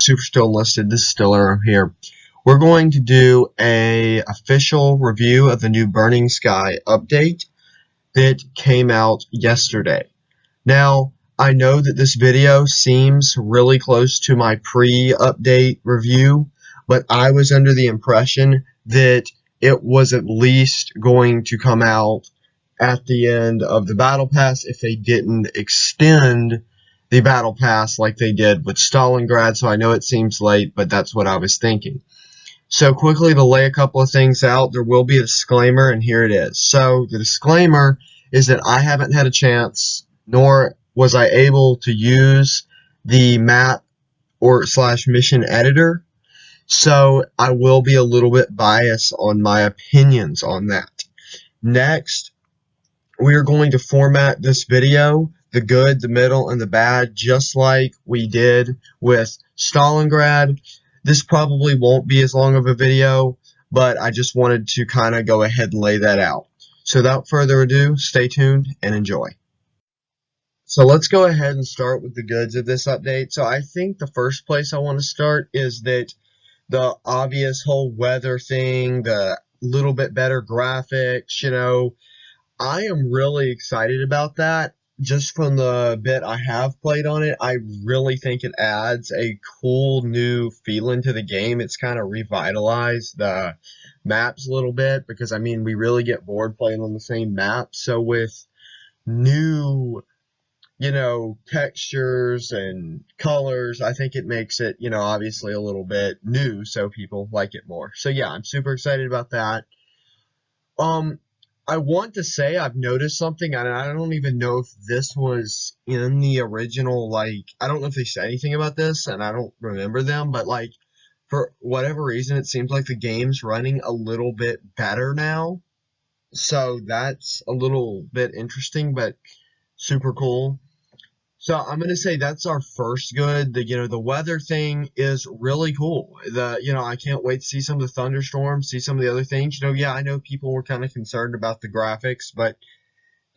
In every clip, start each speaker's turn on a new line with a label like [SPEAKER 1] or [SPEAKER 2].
[SPEAKER 1] SuperSteel Enlisted. This is Stiller here. We're going to do a official review of the new Burning Sky update that came out yesterday. Now, I know that this video seems really close to my pre-update review, but I was under the impression that it was at least going to come out at the end of the Battle Pass if they didn't extend the Battle Pass like they did with Stalingrad. So I know it seems late, but that's what I was thinking. So quickly to lay a couple of things out, there will be a disclaimer, and here it is. So the disclaimer is that I haven't had a chance, nor was I able to use the map or / mission editor. So I will be a little bit biased on my opinions on that. Next, we are going to format this video, the good, the middle, and the bad, just like we did with Stalingrad. This probably won't be as long of a video, but I just wanted to kind of go ahead and lay that out. So without further ado, stay tuned and enjoy. So let's go ahead and start with the goods of this update. So I think the first place I want to start is that the obvious whole weather thing, the little bit better graphics, I am really excited about that. Just from the bit I have played on it, I really think it adds a cool new feeling to the game. It's kind of revitalized the maps a little bit because, we really get bored playing on the same map. So with new, textures and colors, I think it makes it, obviously a little bit new, so people like it more. So yeah, I'm super excited about that. I want to say I've noticed something, and I don't even know if this was in the original, I don't know if they said anything about this, and I don't remember them, but, for whatever reason, it seems like the game's running a little bit better now, so that's a little bit interesting, but super cool. So I'm going to say that's our first good. The weather thing is really cool. I can't wait to see some of the thunderstorms, see some of the other things. Yeah, I know people were kind of concerned about the graphics, but,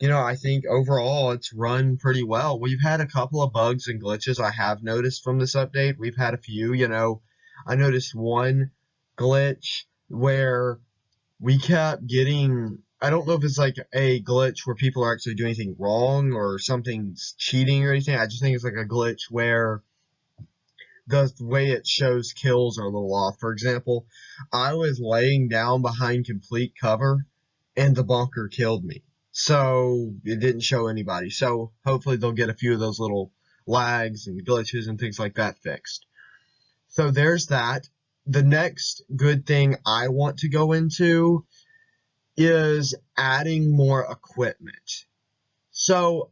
[SPEAKER 1] I think overall it's run pretty well. We've had a couple of bugs and glitches I have noticed from this update. We've had a few, I noticed one glitch where we kept getting, I don't know if it's like a glitch where people are actually doing anything wrong or something's cheating or anything. I just think it's like a glitch where the way it shows kills are a little off. For example, I was laying down behind complete cover and the bunker killed me. So it didn't show anybody. So hopefully they'll get a few of those little lags and glitches and things like that fixed. So there's that. The next good thing I want to go into is adding more equipment. So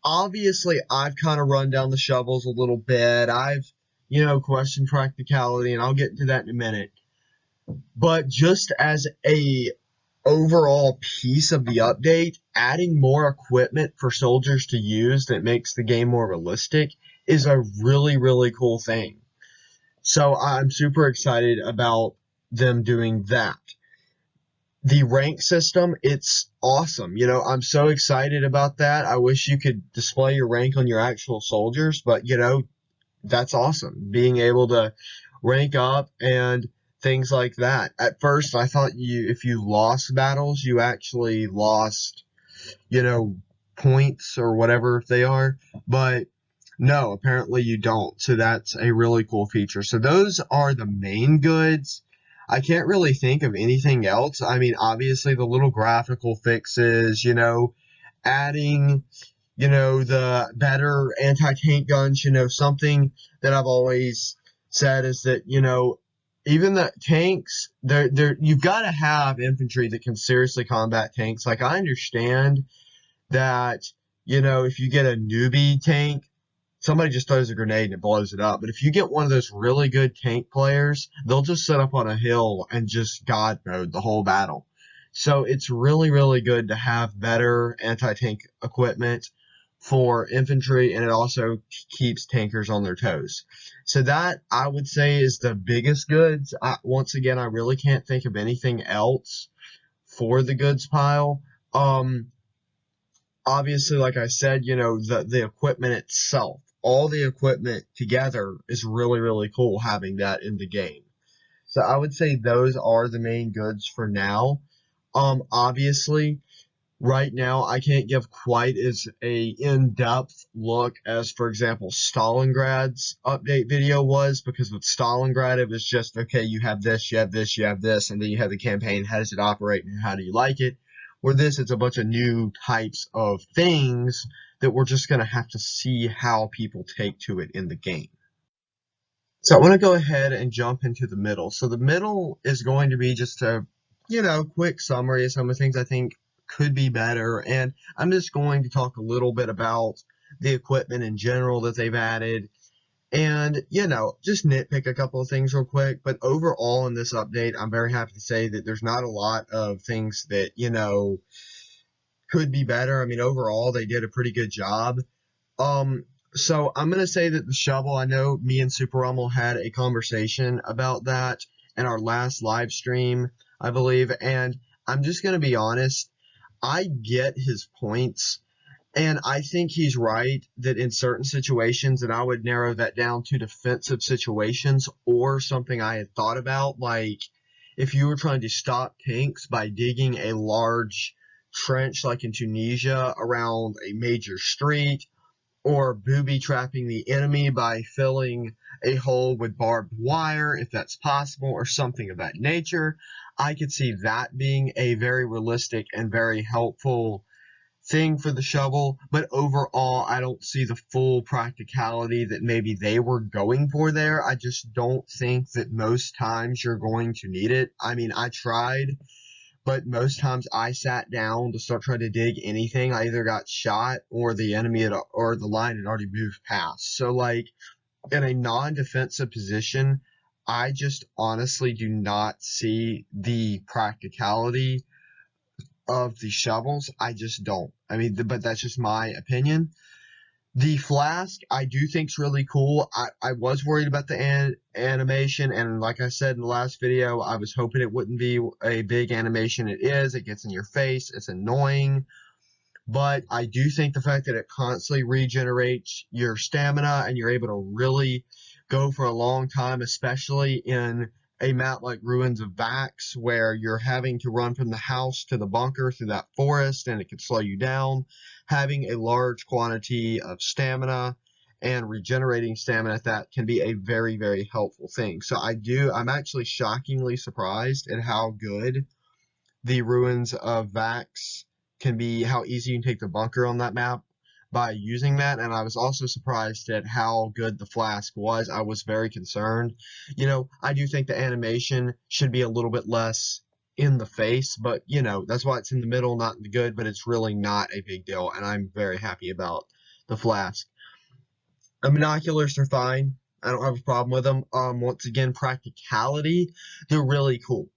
[SPEAKER 1] obviously I've kind of run down the shovels a little bit. I've, questioned practicality, and I'll get into that in a minute. But just as a overall piece of the update, adding more equipment for soldiers to use that makes the game more realistic is a really, really cool thing. So I'm super excited about them doing that. The rank system, it's awesome. I'm so excited about that. I wish you could display your rank on your actual soldiers, but, that's awesome. Being able to rank up and things like that. At first, I thought if you lost battles, you actually lost, points or whatever they are, but no, apparently you don't. So that's a really cool feature. So those are the main goods. I can't really think of anything else. Obviously the little graphical fixes, adding, the better anti-tank guns, something that I've always said is that, even the tanks, you've got to have infantry that can seriously combat tanks. I understand that, if you get a newbie tank, somebody just throws a grenade and it blows it up. But if you get one of those really good tank players, they'll just sit up on a hill and just God mode the whole battle. So it's really, really good to have better anti-tank equipment for infantry, and it also keeps tankers on their toes. So that, I would say, is the biggest goods. Once again, I really can't think of anything else for the goods pile. Obviously, like I said, the equipment itself. all the equipment together is really, really cool having that in the game. So I would say those are the main goods for now. Obviously, right now I can't give quite as a in-depth look as, for example, Stalingrad's update video was, because with Stalingrad it was just, okay, you have this, you have this, you have this, and then you have the campaign, how does it operate and how do you like it? Where this, it's a bunch of new types of things that we're just going to have to see how people take to it in the game. So I want to go ahead and jump into the middle. So the middle is going to be just a, quick summary of some of the things I think could be better. And I'm just going to talk a little bit about the equipment in general that they've added and, just nitpick a couple of things real quick. But overall in this update, I'm very happy to say that there's not a lot of things that, could be better. I mean, overall, they did a pretty good job. Um, so I'm gonna say that the shovel, I know me and Super Rummel had a conversation about that in our last live stream, I believe, and I'm just gonna be honest, I get his points, and I think he's right that in certain situations, and I would narrow that down to defensive situations or something I had thought about, like if you were trying to stop tanks by digging a large trench like in Tunisia around a major street, or booby trapping the enemy by filling a hole with barbed wire, if that's possible, or something of that nature. I could see that being a very realistic and very helpful thing for the shovel, but overall, I don't see the full practicality that maybe they were going for there. I just don't think that most times you're going to need it. I mean, I tried, but most times I sat down to start trying to dig anything, I either got shot or the enemy had, or the line had already moved past. So, like, in a non-defensive position, I just honestly do not see the practicality of the shovels. I just don't. I mean, but that's just my opinion. The flask, I do think is really cool. I was worried about the animation, and like I said in the last video, I was hoping it wouldn't be a big animation. It is. It gets in your face. It's annoying. But I do think the fact that it constantly regenerates your stamina and you're able to really go for a long time, especially in a map like Ruins of Vax, where you're having to run from the house to the bunker through that forest and it can slow you down. Having a large quantity of stamina and regenerating stamina at that can be a very, very helpful thing. So I'm actually shockingly surprised at how good the Ruins of Vax can be, how easy you can take the bunker on that map by using that. And I was also surprised at how good the flask was. I was very concerned. I do think the animation should be a little bit less in the face, but that's why it's in the middle, not in the good, but it's really not a big deal. And I'm very happy about the flask. The binoculars are fine. I don't have a problem with them. Once again, practicality, they're really cool,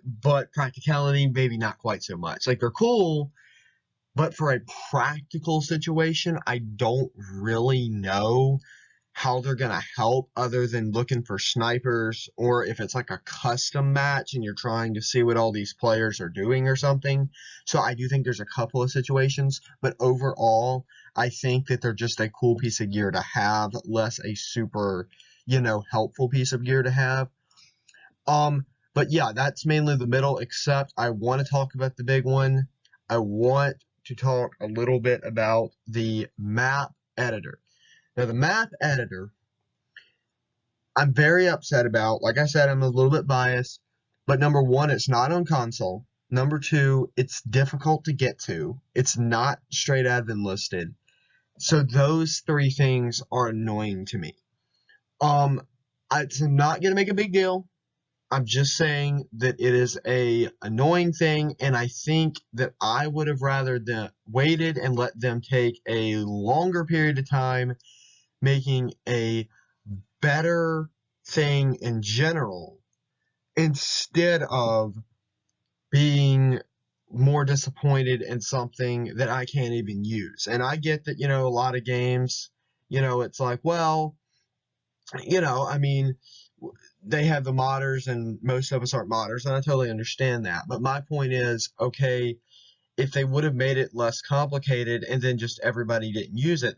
[SPEAKER 1] but practicality, maybe not quite so much. Like, they're cool, but for a practical situation, I don't really know how they're going to help other than looking for snipers, or if it's like a custom match and you're trying to see what all these players are doing or something. So I do think there's a couple of situations, but overall, I think that they're just a cool piece of gear to have, less a super, helpful piece of gear to have. But yeah, that's mainly the middle, except I want to talk about the big one. I want to talk a little bit about the map editor. Now, the map editor, I'm very upset about. Like I said, I'm a little bit biased, but number one, it's not on console. Number two, it's difficult to get to. It's not straight admin listed. So those three things are annoying to me. It's not going to make a big deal. I'm just saying that it is a annoying thing, and I think that I would have rather waited and let them take a longer period of time making a better thing in general, instead of being more disappointed in something that I can't even use. And I get that, a lot of games, it's like, well, I mean, they have the modders and most of us aren't modders, and I totally understand that. But my point is, okay, if they would have made it less complicated and then just everybody didn't use it,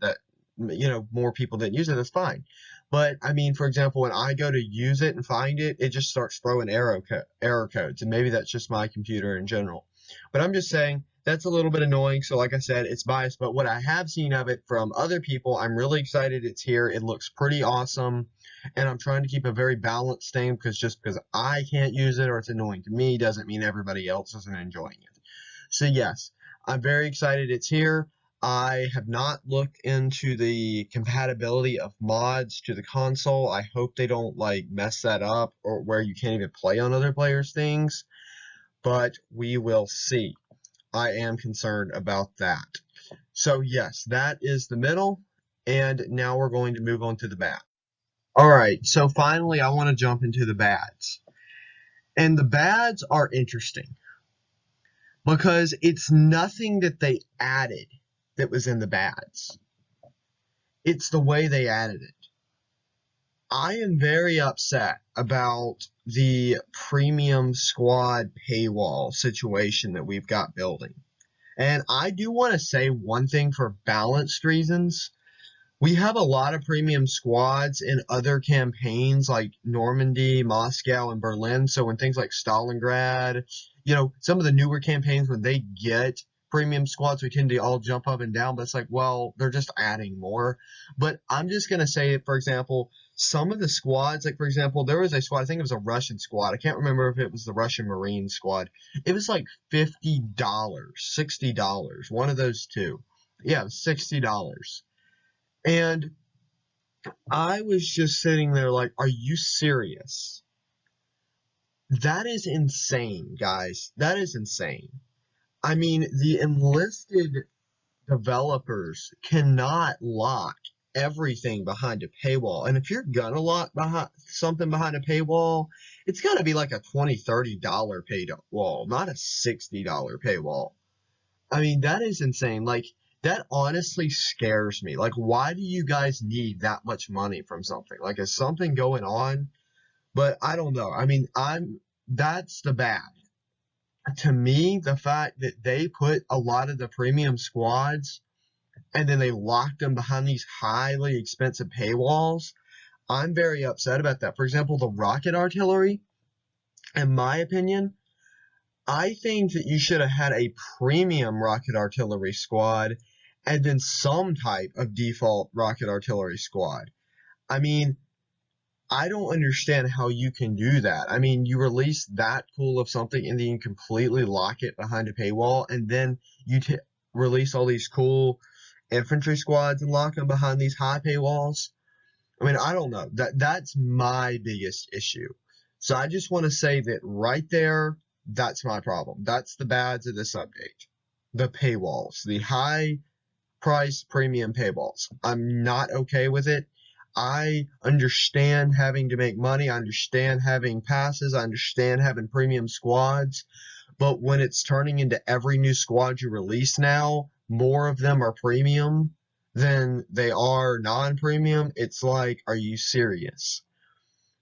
[SPEAKER 1] more people didn't use it, that's fine. But I mean, for example, when I go to use it and find it, it just starts throwing error codes, and maybe that's just my computer in general. But I'm just saying that's a little bit annoying. So like I said, it's biased, but what I have seen of it from other people, I'm really excited it's here. It looks pretty awesome, and I'm trying to keep a very balanced thing, because just because I can't use it or it's annoying to me doesn't mean everybody else isn't enjoying it. So yes, I'm very excited it's here. I have not looked into the compatibility of mods to the console. I hope they don't like mess that up, or where you can't even play on other players' things, but we will see. I am concerned about that. So yes, that is the middle, and now we're going to move on to the bad. All right, so finally I want to jump into the bads. And the bads are interesting because it's nothing that they added that was in the bads. It's the way they added it. I am very upset about the premium squad paywall situation that we've got building. And I do want to say one thing for balanced reasons. We have a lot of premium squads in other campaigns like Normandy, Moscow, and Berlin. So when things like Stalingrad, some of the newer campaigns, when they get premium squads, we tend to all jump up and down. But it's like, well, they're just adding more. But I'm just going to say, for example, some of the squads, like for example, there was a squad, I think it was a Russian squad. I can't remember if it was the Russian Marine squad. It was like $50, $60, one of those two. Yeah, it was $60. And I was just sitting there like, are you serious? That is insane, guys. That is insane. I mean, the enlisted developers cannot lock everything behind a paywall. And if you're gonna lock something behind a paywall, it's gotta be like a $20, $30 paywall, not a $60 paywall. I mean, that is insane. Like, that honestly scares me. Like, why do you guys need that much money from something? Like, is something going on? But I don't know. I mean, that's the bad. To me, the fact that they put a lot of the premium squads and then they locked them behind these highly expensive paywalls, I'm very upset about that. For example, the rocket artillery, in my opinion, I think that you should have had a premium rocket artillery squad and then some type of default rocket artillery squad. I mean, I don't understand how you can do that. I mean, you release that cool of something and then you completely lock it behind a paywall, and then you release all these cool infantry squads and lock them behind these high paywalls. I mean, I don't know. That's my biggest issue. So I just want to say that right there, that's my problem. That's the bads of this update. The paywalls, the high price premium paywalls. I'm not okay with it. I understand having to make money. I understand having passes. I understand having premium squads. But when it's turning into every new squad you release now, more of them are premium than they are non-premium, it's like, are you serious?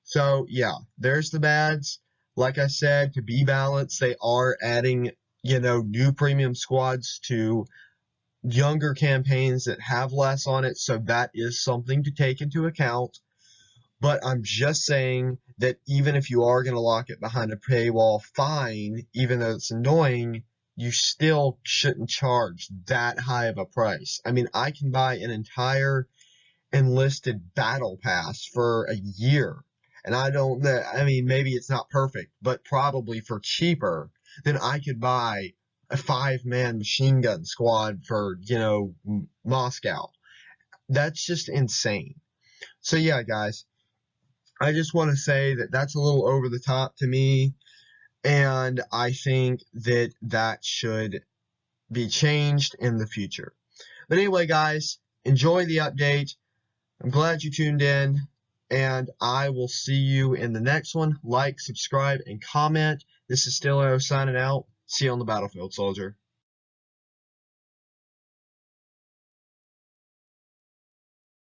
[SPEAKER 1] So yeah, there's the bads. Like I said, to be balanced, they are adding, new premium squads to younger campaigns that have less on it, so that is something to take into account. But I'm just saying that even if you are going to lock it behind a paywall, fine, even though it's annoying, you still shouldn't charge that high of a price. I mean, I can buy an entire enlisted battle pass for a year, and I mean, maybe it's not perfect, but probably for cheaper than I could buy a 5-man machine gun squad for, Moscow. That's just insane. So yeah, guys, I just want to say that that's a little over the top to me, and I think that that should be changed in the future. But anyway, guys, enjoy the update. I'm glad you tuned in, and I will see you in the next one. Like, subscribe, and comment. This is Still Arrow signing out. See you on the battlefield, soldier.